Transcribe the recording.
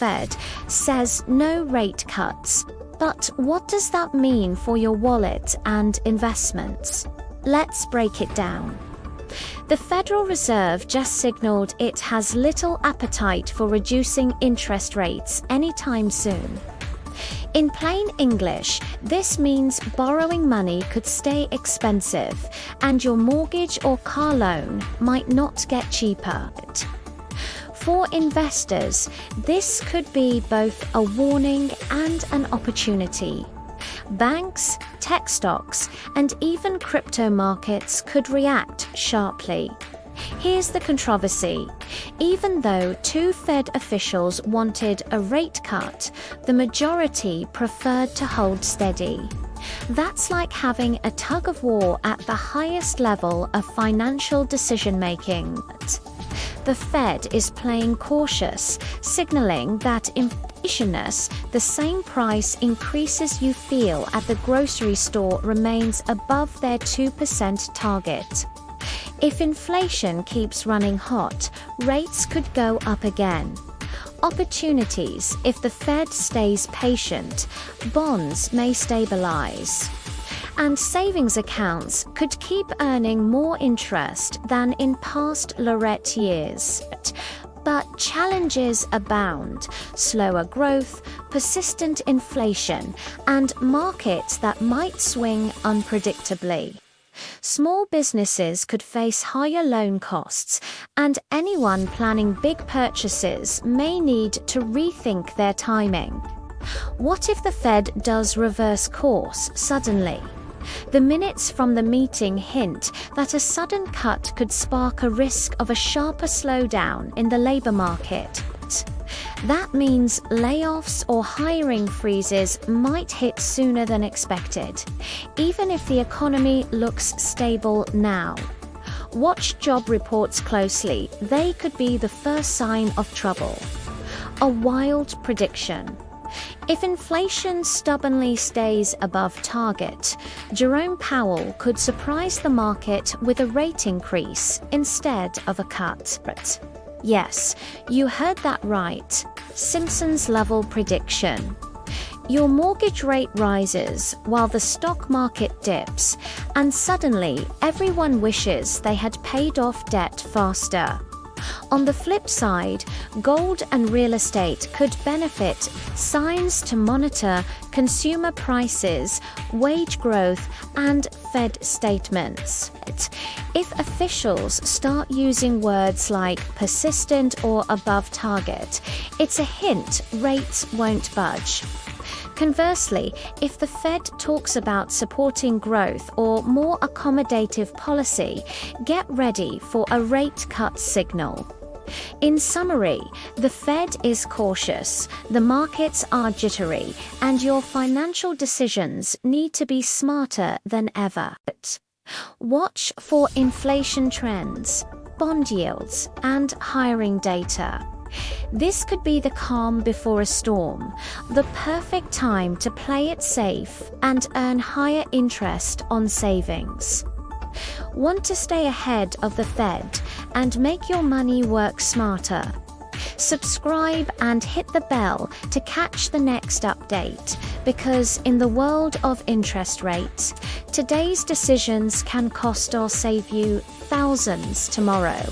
Fed says no rate cuts. But what does that mean for your wallet and investments? Let's break it down. The Federal Reserve just signaled it has little appetite for reducing interest rates anytime soon. In plain English, this means borrowing money could stay expensive, and your mortgage or car loan might not get cheaper. For investors, this could be both a warning and an opportunity. Banks, tech stocks, and even crypto markets could react sharply. Here's the controversy. Even though two Fed officials wanted a rate cut, the majority preferred to hold steady. That's like having a tug-of-war at the highest level of financial decision-making. The Fed is playing cautious, signaling that inflationness, the same price increases you feel at the grocery store, remains above their 2% target. If inflation keeps running hot, rates could go up again. Opportunities: if the Fed stays patient, bonds may stabilize. And savings accounts could keep earning more interest than in past Lorette years. But challenges abound: slower growth, persistent inflation, and markets that might swing unpredictably. Small businesses could face higher loan costs, and anyone planning big purchases may need to rethink their timing. What if the Fed does reverse course suddenly? The minutes from the meeting hint that a sudden cut could spark a risk of a sharper slowdown in the labor market. That means layoffs or hiring freezes might hit sooner than expected, even if the economy looks stable now. Watch job reports closely. They could be the first sign of trouble. A wild prediction. If inflation stubbornly stays above target, Jerome Powell could surprise the market with a rate increase instead of a cut. Yes, you heard that right. Simpsons-level prediction. Your mortgage rate rises while the stock market dips, and suddenly everyone wishes they had paid off debt faster. On the flip side, gold and real estate could benefit. Signs to monitor: consumer prices, wage growth, and Fed statements. If officials start using words like persistent or above target, it's a hint rates won't budge. Conversely, if the Fed talks about supporting growth or more accommodative policy, get ready for a rate cut signal. In summary, the Fed is cautious, the markets are jittery, and your financial decisions need to be smarter than ever. Watch for inflation trends, bond yields, and hiring data. This could be the calm before a storm, the perfect time to play it safe and earn higher interest on savings. Want to stay ahead of the Fed and make your money work smarter? Subscribe and hit the bell to catch the next update, because in the world of interest rates, today's decisions can cost or save you thousands tomorrow.